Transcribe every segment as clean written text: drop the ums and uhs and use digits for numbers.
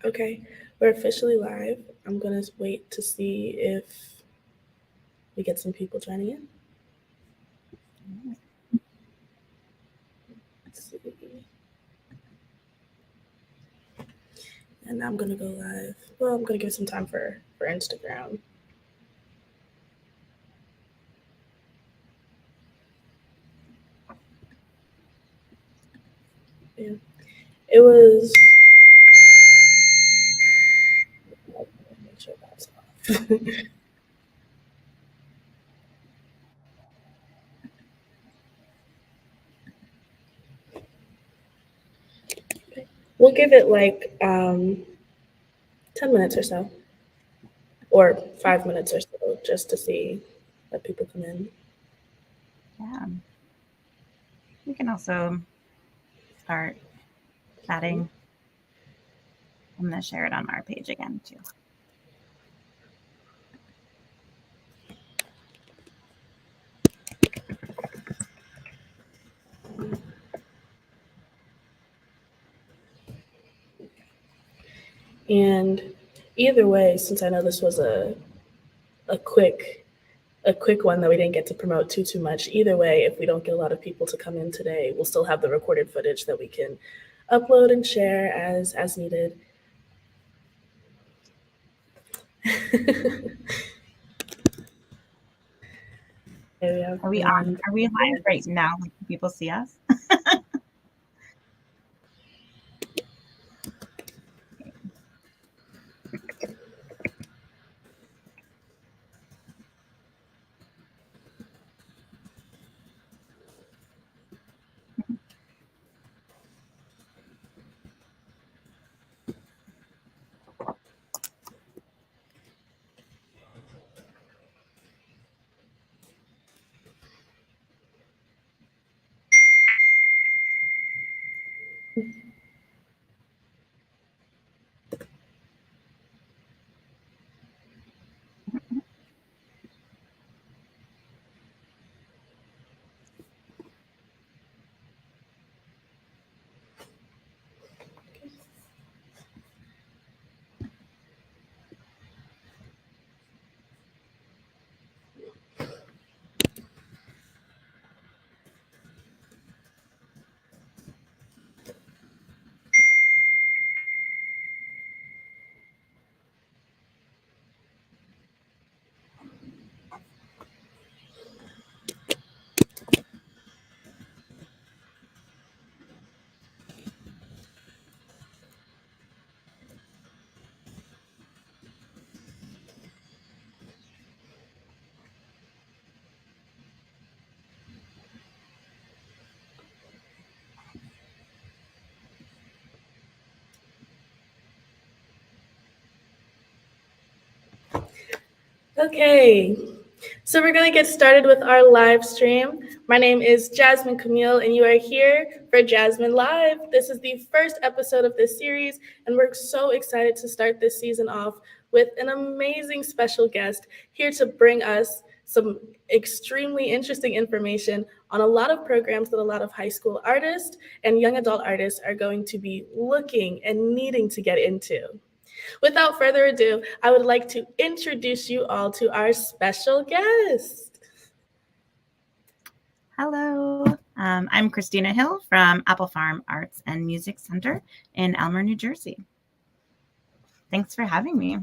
Okay, we're officially live. I'm gonna wait to see if we get some people joining in. Let's see. And I'm gonna go live. Well, I'm gonna give some time for Instagram. Yeah, it was. Make sure that's off. We'll give it like 10 minutes or so, or 5 minutes or so, just to see that people come in. Yeah. We can also start chatting. I'm going to share it on our page again, too. And either way, since I know this was a quick one that we didn't get to promote too much. Either way, if we don't get a lot of people to come in today, we'll still have the recorded footage that we can upload and share as needed. Are we on? Are we live right now? Can people see us? Okay, so we're going to get started with our live stream. My name is Jasmine Camille, and you are here for Jasmine Live. This is the first episode of this series, and we're so excited to start this season off with an amazing special guest here to bring us some extremely interesting information on a lot of programs that a lot of high school artists and young adult artists are going to be looking and needing to get into. Without further ado, I would like to introduce you all to our special guest. Hello, I'm Kristina Hill from Apple Farm Arts and Music Center in Elmer, New Jersey. Thanks for having me.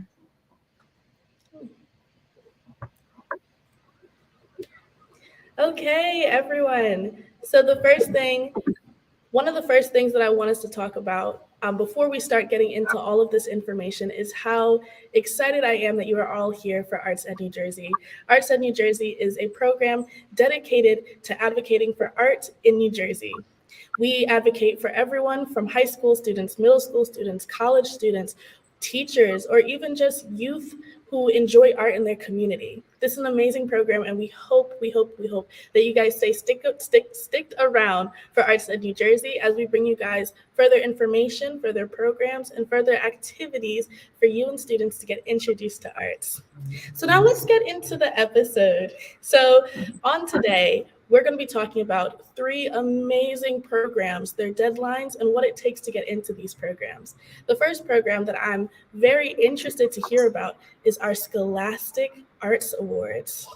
Okay, everyone. So one of the first things that I want us to talk about before we start getting into all of this information is how excited I am that you are all here for ArtsEdNJ Jersey. ArtsEdNJ New Jersey is a program dedicated to advocating for art in New Jersey. We advocate for everyone from high school students, middle school students, college students, teachers, or even just youth who enjoy art in their community. This is an amazing program, and we hope that you guys stick around for ArtsEdNJ Jersey as we bring you guys further information, further programs, and further activities for you and students to get introduced to arts. So now let's get into the episode. So on today, we're going to be talking about 3 amazing programs, their deadlines, and what it takes to get into these programs. The first program that I'm very interested to hear about is our Scholastic Arts Awards.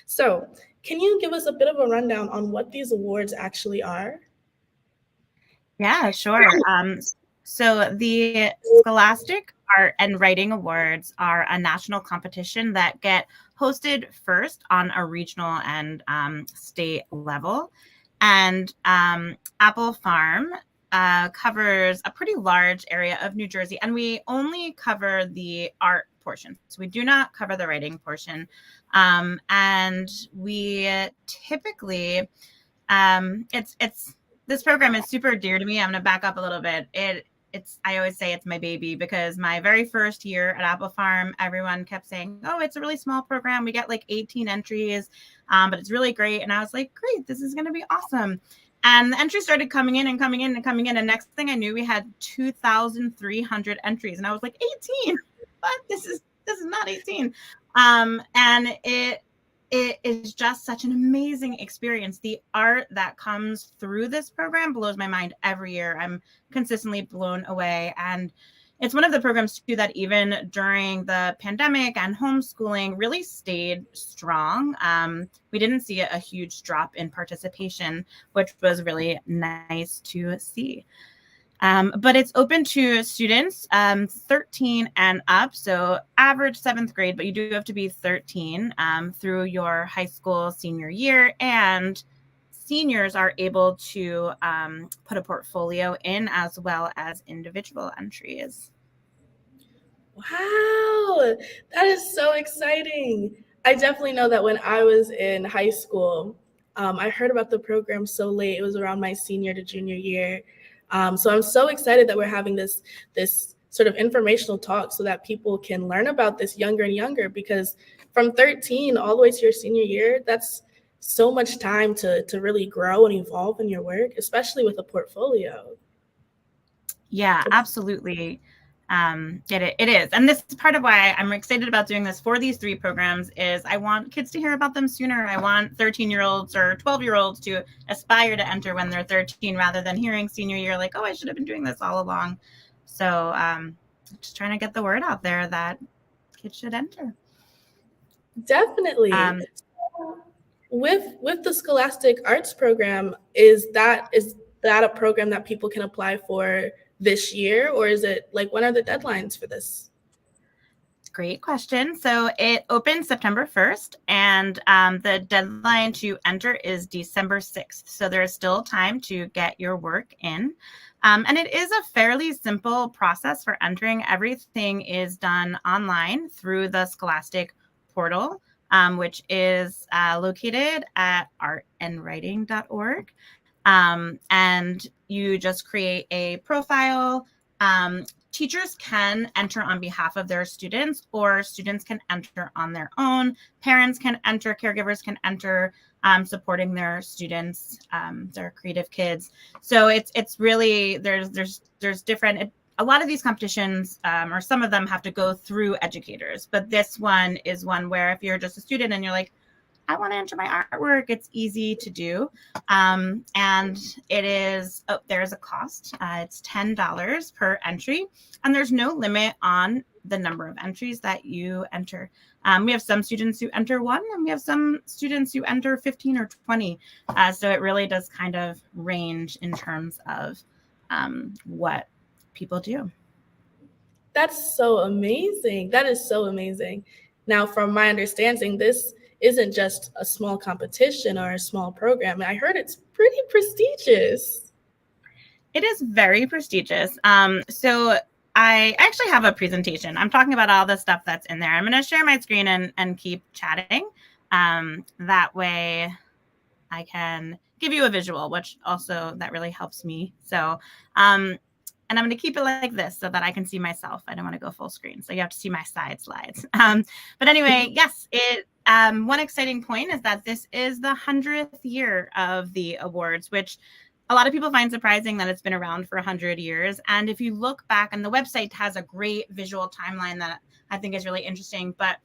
So, can you give us a bit of a rundown on what these awards actually are? Yeah, sure. So the Scholastic Art and Writing Awards are a national competition that get hosted first on a regional and state level. And Apple Farm covers a pretty large area of New Jersey, and we only cover the art portion. So we do not cover the writing portion. And we typically, it's this program is super dear to me. I'm going to back up a little bit. I always say it's my baby, because my very first year at Apple Farm, everyone kept saying, oh, it's a really small program. We get like 18 entries, but it's really great. And I was like, great, this is going to be awesome. And the entries started coming in and coming in and coming in. And next thing I knew, we had 2,300 entries. And I was like, 18? But this is not 18. And it is just such an amazing experience. The art that comes through this program blows my mind every year. I'm consistently blown away. And it's one of the programs too that even during the pandemic and homeschooling really stayed strong. We didn't see a huge drop in participation, which was really nice to see. But it's open to students 13 and up, so average 7th grade, but you do have to be 13 through your high school senior year, and seniors are able to put a portfolio in as well as individual entries. Wow, that is so exciting. I definitely know that when I was in high school, I heard about the program so late. It was around my senior to junior year. So I'm so excited that we're having this sort of informational talk so that people can learn about this younger and younger, because from 13 all the way to your senior year, that's so much time to really grow and evolve in your work, especially with a portfolio. Yeah, absolutely. It is. And this is part of why I'm excited about doing this for these 3 programs is I want kids to hear about them sooner. I want 13-year-olds or 12-year-olds to aspire to enter when they're 13 rather than hearing senior year like, oh, I should have been doing this all along. So just trying to get the word out there that kids should enter. Definitely. With the Scholastic Arts program, is that a program that people can apply for this year, or is it like, when are the deadlines for this? Great question. So it opens September 1st, and the deadline to enter is December 6th. So there's still time to get your work in. And it is a fairly simple process for entering. Everything is done online through the Scholastic portal, which is located at artandwriting.org. And you just create a profile. Teachers can enter on behalf of their students, or students can enter on their own. Parents can enter, caregivers can enter, supporting their students, their creative kids. So it's really, there's different, a lot of these competitions, or some of them have to go through educators, but this one is one where if you're just a student and you're like, I want to enter my artwork, it's easy to do. And it is, there's a cost. It's $10 per entry, and there's no limit on the number of entries that you enter. We have some students who enter 1, and we have some students who enter 15 or 20. So it really does kind of range in terms of what people do. That's so amazing. That is so amazing. Now, from my understanding, this isn't just a small competition or a small program. I heard it's pretty prestigious. It is very prestigious. So I actually have a presentation. I'm talking about all the stuff that's in there. I'm going to share my screen and keep chatting. That way I can give you a visual, which also that really helps me. So, and I'm going to keep it like this so that I can see myself. I don't want to go full screen, so you have to see my side slides. But anyway, yes, one exciting point is that this is the 100th year of the awards, which a lot of people find surprising that it's been around for 100 years. And if you look back, and the website has a great visual timeline that I think is really interesting, but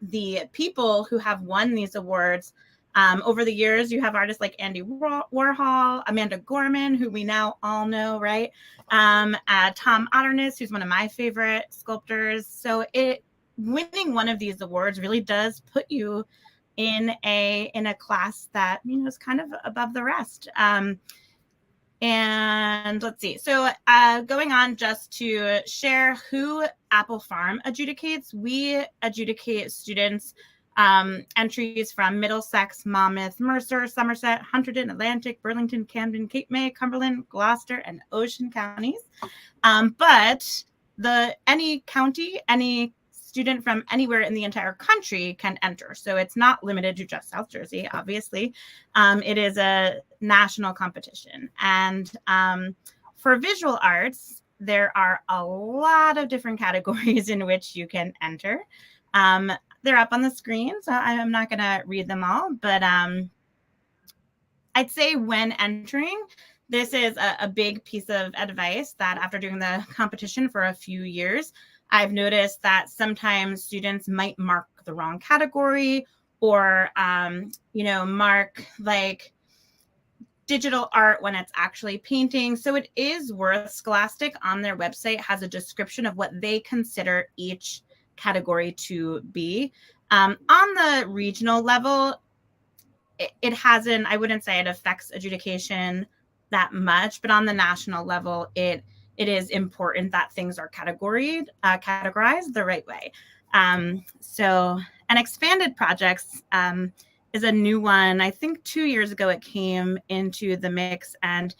the people who have won these awards Over the years, you have artists like Andy Warhol, Amanda Gorman, who we now all know, right? Tom Otternis, who's one of my favorite sculptors. So winning one of these awards really does put you in a class that, you know, is kind of above the rest. And let's see. So going on, just to share who Apple Farm adjudicates, we adjudicate students entries from Middlesex, Monmouth, Mercer, Somerset, Hunterdon, Atlantic, Burlington, Camden, Cape May, Cumberland, Gloucester, and Ocean counties. But any county, any student from anywhere in the entire country can enter. So it's not limited to just South Jersey, obviously. It is a national competition. And for visual arts, there are a lot of different categories in which you can enter. They're up on the screen, so I'm not going to read them all, but I'd say when entering, this is a big piece of advice that after doing the competition for a few years, I've noticed that sometimes students might mark the wrong category or, you know, mark like digital art when it's actually painting. So it is worth, Scholastic on their website has a description of what they consider each category to be. On the regional level, it hasn't, I wouldn't say it affects adjudication that much, but on the national level, it is important that things are categorized the right way. So, and expanded projects is a new one. I think 2 years ago it came into the mix, and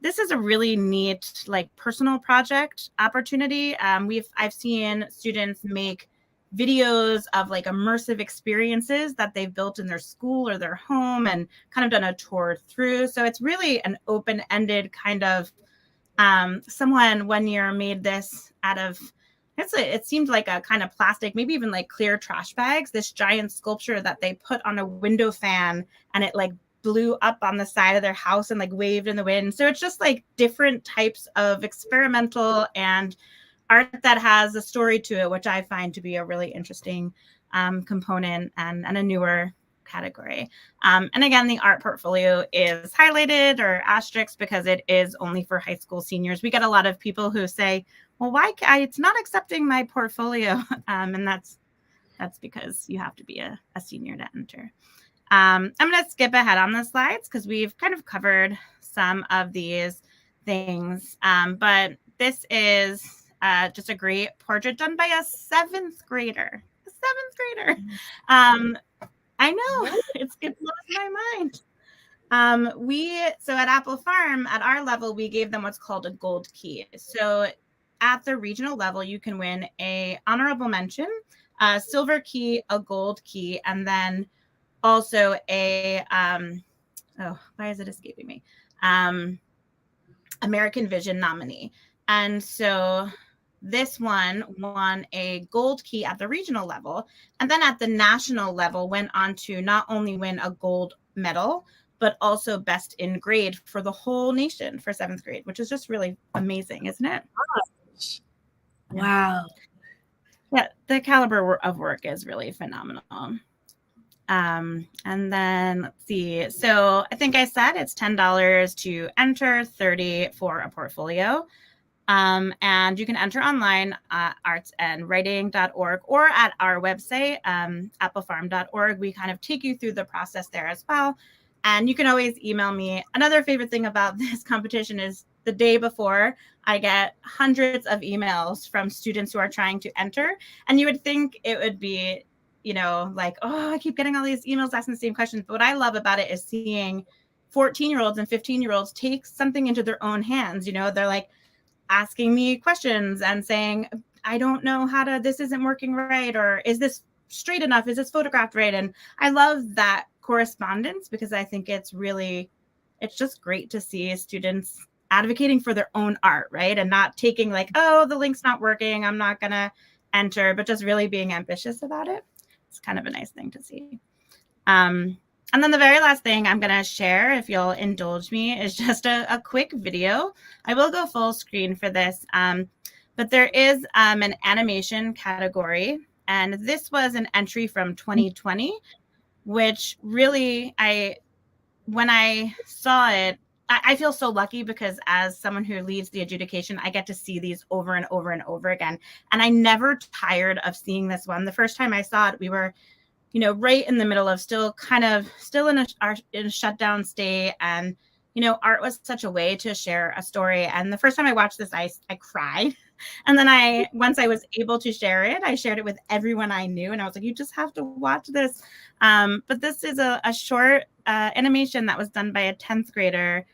this is a really neat, like, personal project opportunity. I've seen students make videos of like immersive experiences that they've built in their school or their home and kind of done a tour through. So it's really an open-ended kind of, someone one year made this out of, it seemed like a kind of plastic, maybe even like clear trash bags, this giant sculpture that they put on a window fan, and it like blew up on the side of their house and like waved in the wind. So it's just like different types of experimental and art that has a story to it, which I find to be a really interesting component and a newer category. And again, the art portfolio is highlighted or asterisk because it is only for high school seniors. We get a lot of people who say, well, why it's not accepting my portfolio? And that's because you have to be a senior to enter. I'm going to skip ahead on the slides because we've kind of covered some of these things. But this is just a great portrait done by a seventh grader. I know, it blows my mind. So at Apple Farm, at our level, we gave them what's called a gold key. So at the regional level, you can win a honorable mention, a silver key, a gold key, and then also a, why is it escaping me? American Vision nominee. And so this one won a gold key at the regional level, and then at the national level went on to not only win a gold medal, but also best in grade for the whole nation for 7th grade, which is just really amazing, isn't it? Wow. Yeah, the caliber of work is really phenomenal. And then let's see. So I think I said it's $10 to enter, $30 for a portfolio. And you can enter online at artsandwriting.org or at our website, applefarm.org. We kind of take you through the process there as well. And you can always email me. Another favorite thing about this competition is the day before, I get hundreds of emails from students who are trying to enter. And you would think it would be, you know, like, oh, I keep getting all these emails asking the same questions. But what I love about it is seeing 14-year-olds and 15-year-olds take something into their own hands. You know, they're like asking me questions and saying, I don't know this isn't working right, or is this straight enough? Is this photographed right? And I love that correspondence because I think it's just great to see students advocating for their own art, right? And not taking like, oh, the link's not working, I'm not gonna enter, but just really being ambitious about it. It's kind of a nice thing to see. And then the very last thing I'm going to share, if you'll indulge me, is just a quick video. I will go full screen for this, but there is an animation category, and this was an entry from 2020 which really, when I saw it, I feel so lucky because as someone who leads the adjudication, I get to see these over and over and over again. And I never tired of seeing this one. The first time I saw it, we were, right in the middle of still in a shutdown state. And, art was such a way to share a story. And the first time I watched this, I cried. And then once I was able to share it, I shared it with everyone I knew. And I was like, you just have to watch this. But this is a short animation that was done by a 10th grader.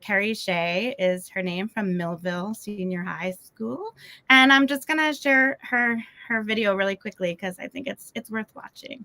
Carrie Shea is her name, from Millville Senior High School. And I'm just going to share her video really quickly because I think it's worth watching.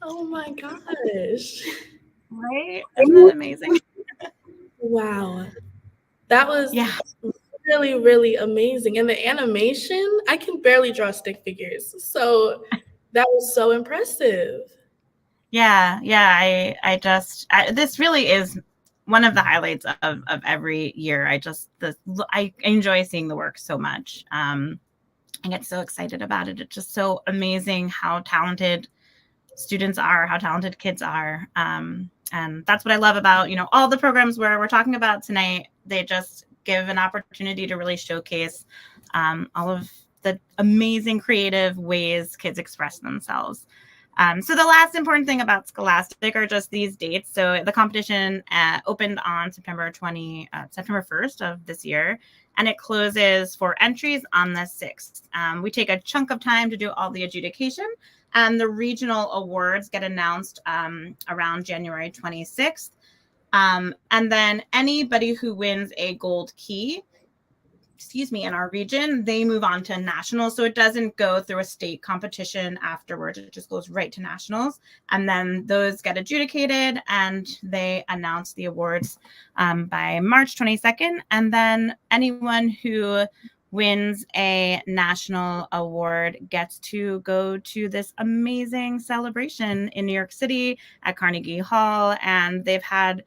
Oh my gosh. Right? Isn't that amazing? Wow. That was Yeah. really, really amazing. And the animation, I can barely draw stick figures. So that was so impressive. Yeah. This really is one of the highlights of every year. I enjoy seeing the work so much. I get so excited about it. It's just so amazing how talented students are, how talented kids are. And that's what I love about, all the programs where we're talking about tonight. They just give an opportunity to really showcase all of the amazing creative ways kids express themselves. So the last important thing about Scholastic are just these dates. So the competition opened on September 1st of this year, and it closes for entries on the 6th. We take a chunk of time to do all the adjudication, and the regional awards get announced around January 26th. And then anybody who wins a gold key, in our region, they move on to nationals. So it doesn't go through a state competition afterwards. It just goes right to nationals. And then those get adjudicated and they announce the awards by March 22nd. And then anyone who wins a national award gets to go to this amazing celebration in New York City at Carnegie Hall. And they've had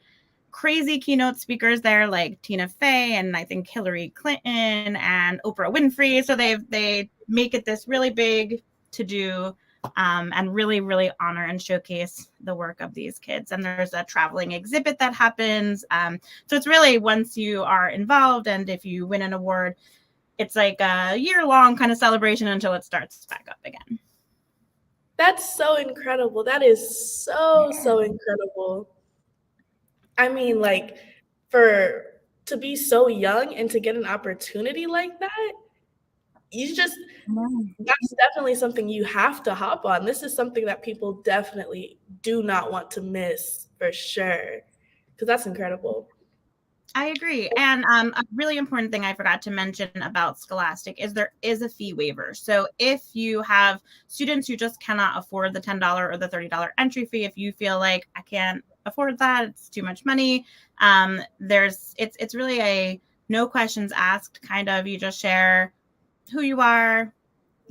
crazy keynote speakers there like Tina Fey and I think Hillary Clinton and Oprah Winfrey. So they make it this really big to do and really, really honor and showcase the work of these kids. And there's a traveling exhibit that happens. So it's really, once you are involved and if you win an award, it's like a year-long kind of celebration until it starts back up again. That's so incredible. That is so incredible. I mean, like, to be so young and to get an opportunity like that, that's definitely something you have to hop on. This is something that people definitely do not want to miss, for sure, because that's incredible. I agree. And a really important thing I forgot to mention about Scholastic is there is a fee waiver. So if you have students who just cannot afford the $10 or the $30 entry fee, if you feel like I can't afford that, it's too much money, it's really a no questions asked kind of. You just share who you are,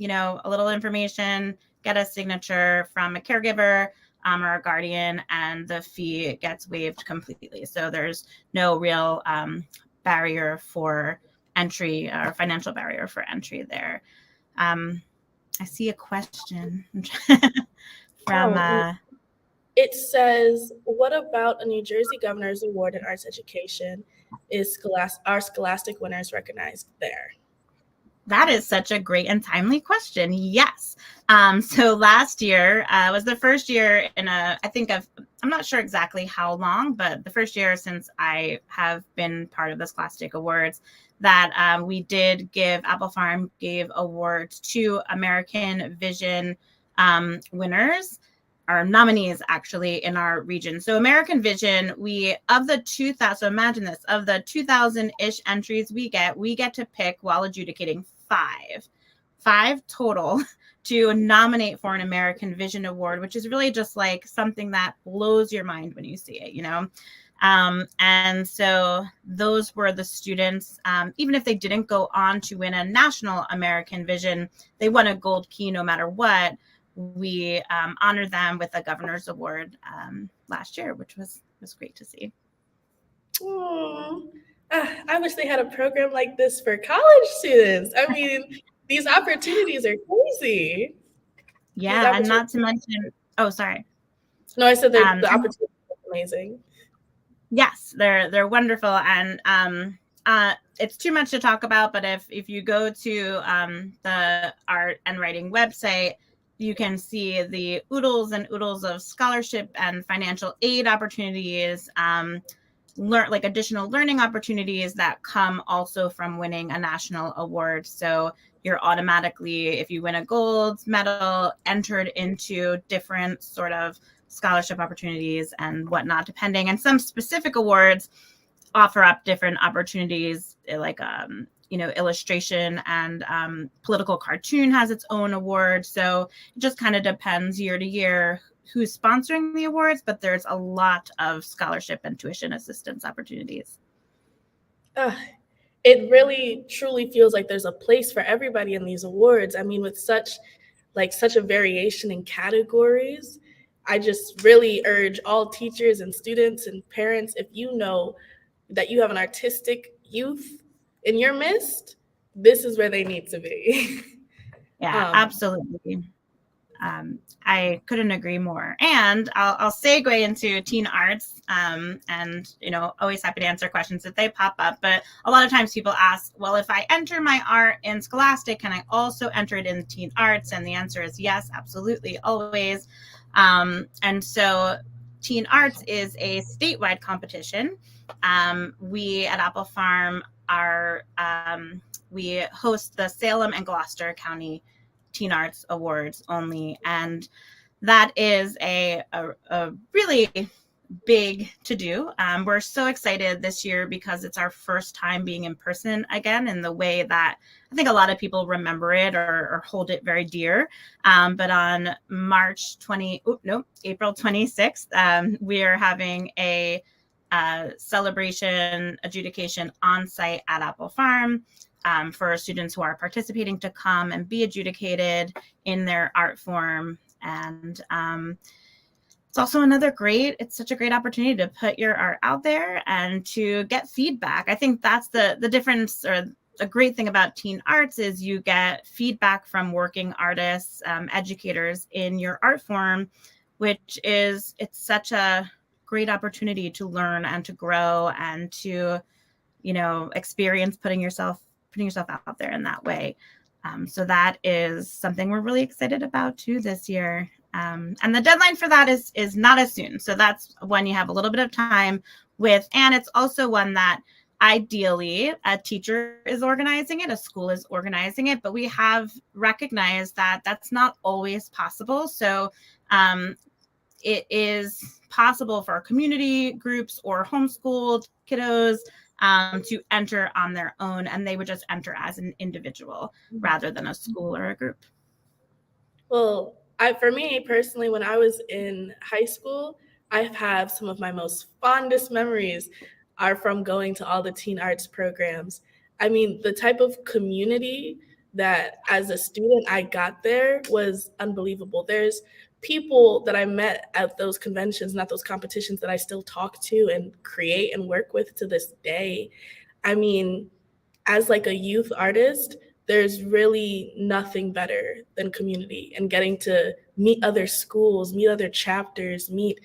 a little information, get a signature from a caregiver or a guardian, and the fee gets waived completely. So there's no real barrier for entry or financial barrier for entry there. I see a question from. It says, what about a New Jersey Governor's Award in Arts Education? Are Scholastic winners recognized there? That is such a great and timely question. Yes. So last year was the first year I'm not sure exactly how long, but the first year since I have been part of the Scholastic Awards that we did Apple Farm gave awards to American Vision winners, our nominees actually in our region. So American Vision, of the 2,000-ish entries we get to pick while adjudicating five total to nominate for an American Vision Award, which is really just like something that blows your mind when you see it, and so those were the students, even if they didn't go on to win a national American Vision, they won a gold key no matter what. We honored them with a governor's award last year, which was great to see. Oh, I wish they had a program like this for college students. I mean, these opportunities are crazy. Yeah, and not to mention, oh, sorry. No, I said the opportunity is amazing. Yes, they're wonderful, and it's too much to talk about. But if you go to the Art and Writing website, you can see the oodles and oodles of scholarship and financial aid opportunities, additional learning opportunities that come also from winning a national award. So you're automatically, if you win a gold medal, entered into different sort of scholarship opportunities and whatnot, depending. And some specific awards offer up different opportunities, like illustration and political cartoon has its own award. So it just kind of depends year to year who's sponsoring the awards, but there's a lot of scholarship and tuition assistance opportunities. It really truly feels like there's a place for everybody in these awards. I mean, with such a variation in categories, I just really urge all teachers and students and parents, if you know that you have an artistic youth in your midst, this is where they need to be. Yeah, absolutely. I couldn't agree more. And I'll segue into teen arts, and always happy to answer questions if they pop up. But a lot of times people ask, well, if I enter my art in Scholastic, can I also enter it in teen arts? And the answer is yes, absolutely, always. And so teen arts is a statewide competition. We at Apple Farm we host the Salem and Gloucester County Teen Arts Awards only, and that is a really big to do. We're so excited this year because it's our first time being in person again in the way that I think a lot of people remember it or hold it very dear. But on April 26th, we are having a celebration adjudication on site at Apple Farm. For students who are participating to come and be adjudicated in their art form. And it's also it's such a great opportunity to put your art out there and to get feedback. I think that's the difference, or a great thing about teen arts is you get feedback from working artists, educators in your art form, it's such a great opportunity to learn and to grow and to, experience putting yourself out there in that way. So that is something we're really excited about too this year. And the deadline for that is not as soon. So that's when you have a little bit of time and it's also one that ideally a teacher is organizing it, a school is organizing it, but we have recognized that that's not always possible. So it is possible for community groups or homeschooled kiddos to enter on their own, and they would just enter as an individual rather than a school or a group. Well, for me personally, when I was in high school, I have some of my most fondest memories are from going to all the teen arts programs. I mean, the type of community that as a student I got there was unbelievable. There's people that I met at those conventions and at those competitions that I still talk to and create and work with to this day. I mean, as like a youth artist, there's really nothing better than community and getting to meet other schools, meet other chapters, meet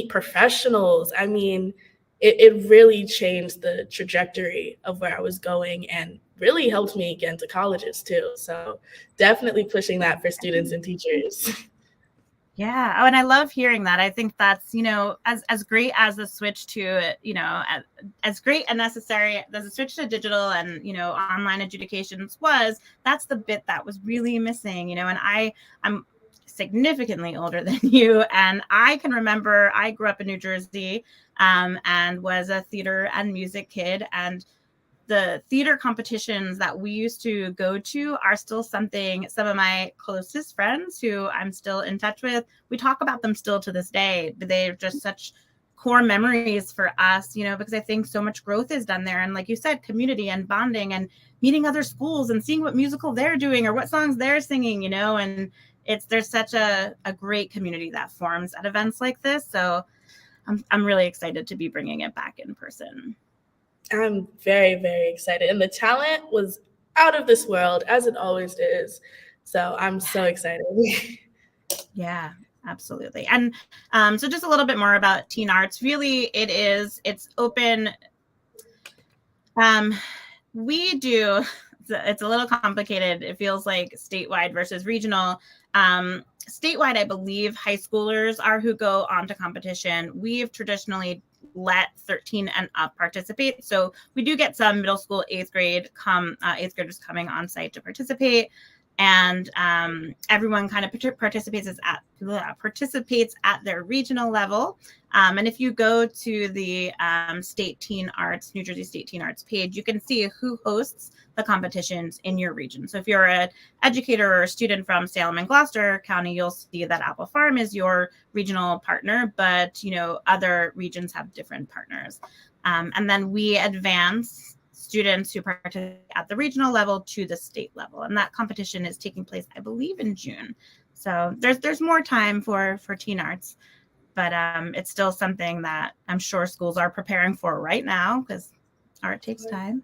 professionals. I mean, it really changed the trajectory of where I was going and really helped me get into colleges too. So definitely pushing that for students and teachers. Yeah. Oh, and I love hearing that. I think that's, as great as the switch to, as great and necessary as the switch to digital and, online educations was, that's the bit that was really missing, and I'm significantly older than you. And I can remember I grew up in New Jersey and was a theater and music kid. And the theater competitions that we used to go to are still something some of my closest friends who I'm still in touch with, we talk about them still to this day. They're just such core memories for us, because I think so much growth is done there. And like you said, community and bonding and meeting other schools and seeing what musical they're doing or what songs they're singing, and there's such a great community that forms at events like this. So I'm really excited to be bringing it back in person. I'm very, very excited. And the talent was out of this world, as it always is. So I'm so excited. Yeah, absolutely. And so just a little bit more about teen arts. Really, it's open. It's a little complicated. It feels like statewide versus regional. Statewide, I believe high schoolers are who go on to competition. We've traditionally let 13 and up participate. So we do get some middle school, eighth graders coming on site to participate. And everyone kind of participates at their regional level. And if you go to the State Teen Arts, New Jersey State Teen Arts page, you can see who hosts the competitions in your region. So if you're an educator or a student from Salem and Gloucester County, you'll see that Apple Farm is your regional partner, but other regions have different partners. And then we advance students who participate at the regional level to the state level. And that competition is taking place, I believe, in June. So there's more time for teen arts, but it's still something that I'm sure schools are preparing for right now because art takes time.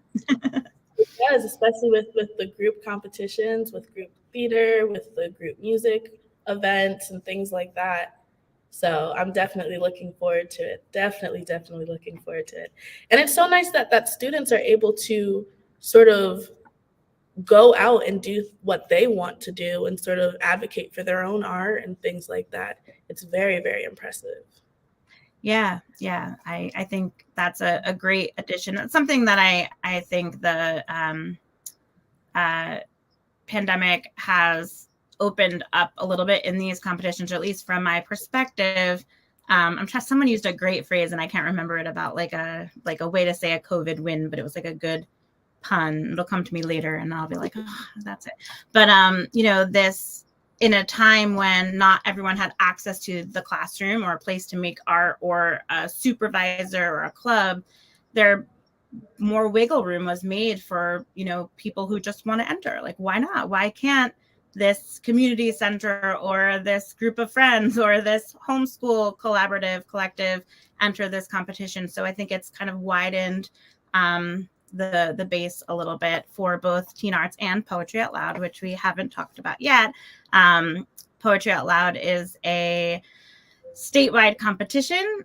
It does, especially with the group competitions, with group theater, with the group music events and things like that. So I'm definitely looking forward to it. Definitely looking forward to it. And it's so nice that students are able to sort of go out and do what they want to do and sort of advocate for their own art and things like that. It's very, very impressive. Yeah. I think that's a great addition. That's something that I think the pandemic has opened up a little bit in these competitions, or at least from my perspective. Someone used a great phrase and I can't remember it about like a way to say a COVID win, but it was like a good pun. It'll come to me later and I'll be like, oh, that's it. But this in a time when not everyone had access to the classroom or a place to make art or a supervisor or a club, there more wiggle room was made for, people who just want to enter. Like, why not? Why can't this community center or this group of friends or this homeschool collective enter this competition? So I think it's kind of widened the base a little bit for both teen arts and Poetry Out Loud, which we haven't talked about yet. Poetry Out Loud is a statewide competition.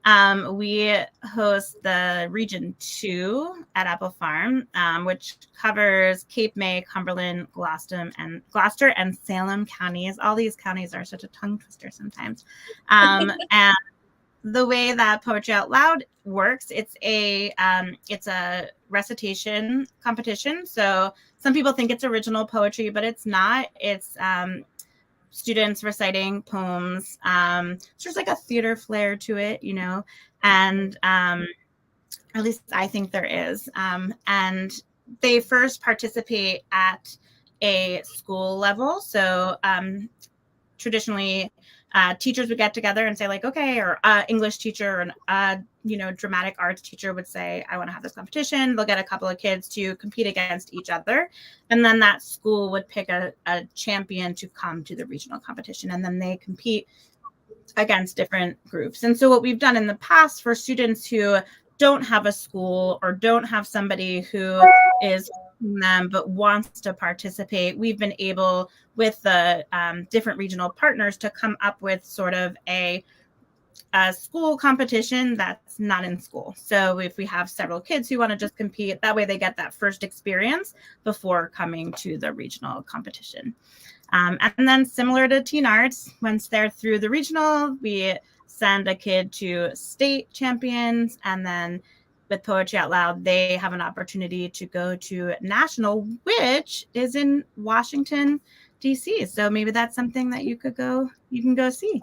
We host the Region 2 at Apple Farm, which covers Cape May, Cumberland, Gloucester, and Salem counties. All these counties are such a tongue twister sometimes. And the way that Poetry Out Loud works, it's a recitation competition. So some people think it's original poetry, but it's not. It's students reciting poems. So there's like a theater flair to it, and at least I think there is. And they first participate at a school level. So traditionally, teachers would get together and say like, okay, or English teacher or dramatic arts teacher would say, I want to have this competition. They'll get a couple of kids to compete against each other. And then that school would pick a champion to come to the regional competition. And then they compete against different groups. And so what we've done in the past for students who don't have a school or don't have somebody who is them but wants to participate, we've been able with the different regional partners to come up with sort of a school competition that's not in school. So if we have several kids who want to just compete, that way they get that first experience before coming to the regional competition. And then similar to Teen Arts, once they're through the regional, we send a kid to state champions. And then with Poetry Out Loud, they have an opportunity to go to national, which is in Washington, D.C. So maybe that's something that you can go see.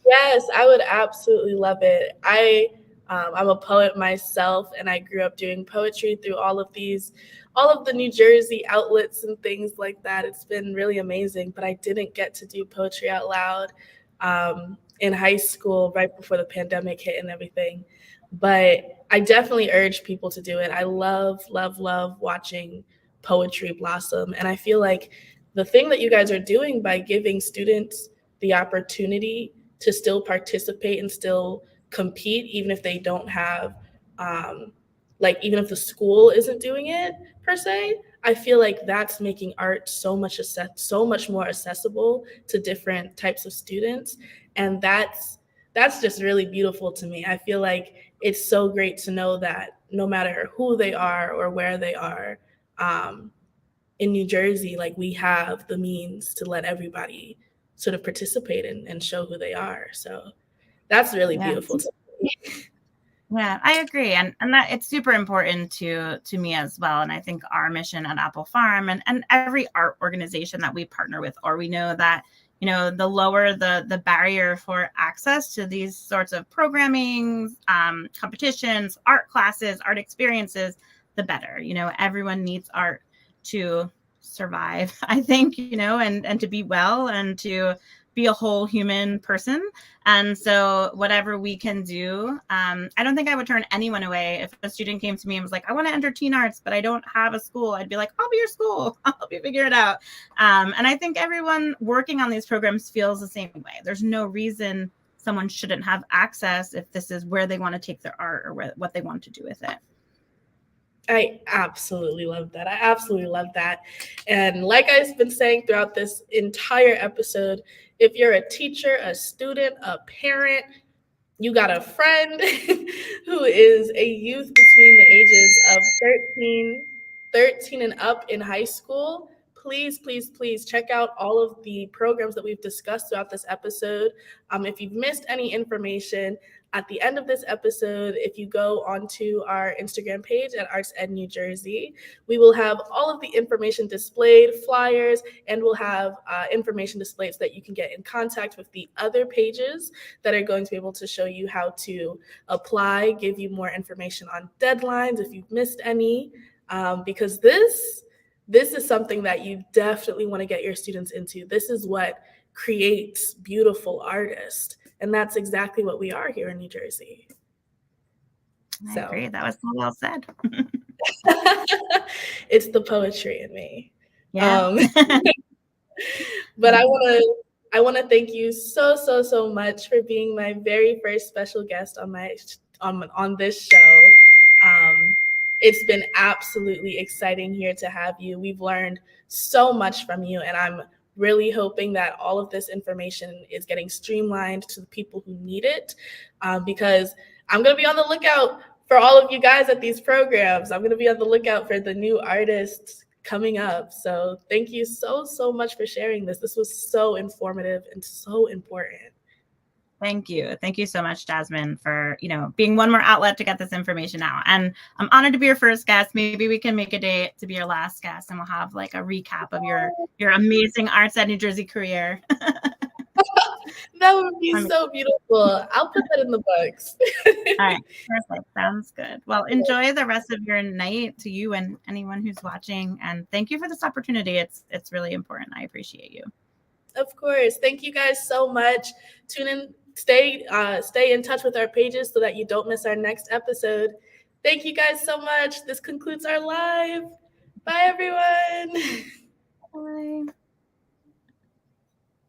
Yes, I would absolutely love it. I'm a poet myself, and I grew up doing poetry through all of the New Jersey outlets and things like that. It's been really amazing, but I didn't get to do Poetry Out Loud in high school right before the pandemic hit and everything. But I definitely urge people to do it. I love, love, love watching poetry blossom. And I feel like the thing that you guys are doing by giving students the opportunity to still participate and still compete, even if they don't have, even if the school isn't doing it per se, I feel like that's making art so much more accessible to different types of students, and that's just really beautiful to me. I feel like it's so great to know that no matter who they are or where they are, in New Jersey, like we have the means to let everybody sort of participate and show who they are. So that's really beautiful to me. Yeah, I agree. And that it's super important to me as well. And I think our mission at Apple Farm and every art organization that we partner with, or we know that, the lower the barrier for access to these sorts of programming, competitions, art classes, art experiences, the better. Everyone needs art to survive, I think, and to be well and to be a whole human person. And so whatever we can do, I don't think I would turn anyone away. If a student came to me and was like, I want to enter Teen Arts, but I don't have a school, I'd be like, I'll be your school. I'll help you figure it out. And I think everyone working on these programs feels the same way. There's no reason someone shouldn't have access if this is where they want to take their art or what they want to do with it. I absolutely love that. And like I've been saying throughout this entire episode, if you're a teacher, a student, a parent, you got a friend who is a youth between the ages of 13 and up in high school, please, please, please check out all of the programs that we've discussed throughout this episode. If you've missed any information, at the end of this episode, if you go onto our Instagram page at ArtsEdNJ Jersey, we will have all of the information displayed, flyers, and we'll have information displayed so that you can get in contact with the other pages that are going to be able to show you how to apply, give you more information on deadlines if you've missed any, because this is something that you definitely want to get your students into. This is what creates beautiful artists. And that's exactly what we are here in New Jersey. I agree. That was so well said. It's the poetry in me. Yeah. But I want to thank you so much for being my very first special guest on this show. It's been absolutely exciting here to have you. We've learned so much from you, and I'm really hoping that all of this information is getting streamlined to the people who need it, because I'm going to be on the lookout for all of you guys at these programs. I'm going to be on the lookout for the new artists coming up. So thank you so much for sharing this. This was so informative and so important. Thank you. Thank you so much, Jasmine, for, being one more outlet to get this information out. And I'm honored to be your first guest. Maybe we can make a date to be your last guest, and we'll have like a recap of your amazing ArtsEdNJ Jersey career. That would be so beautiful. I'll put that in the books. All right, perfect. Sounds good. Well, enjoy the rest of your night to you and anyone who's watching. And thank you for this opportunity. It's really important. I appreciate you. Of course. Thank you guys so much. Tune in, stay in touch with our pages so that you don't miss our next episode. Thank you guys so much. This concludes our live. Bye, everyone.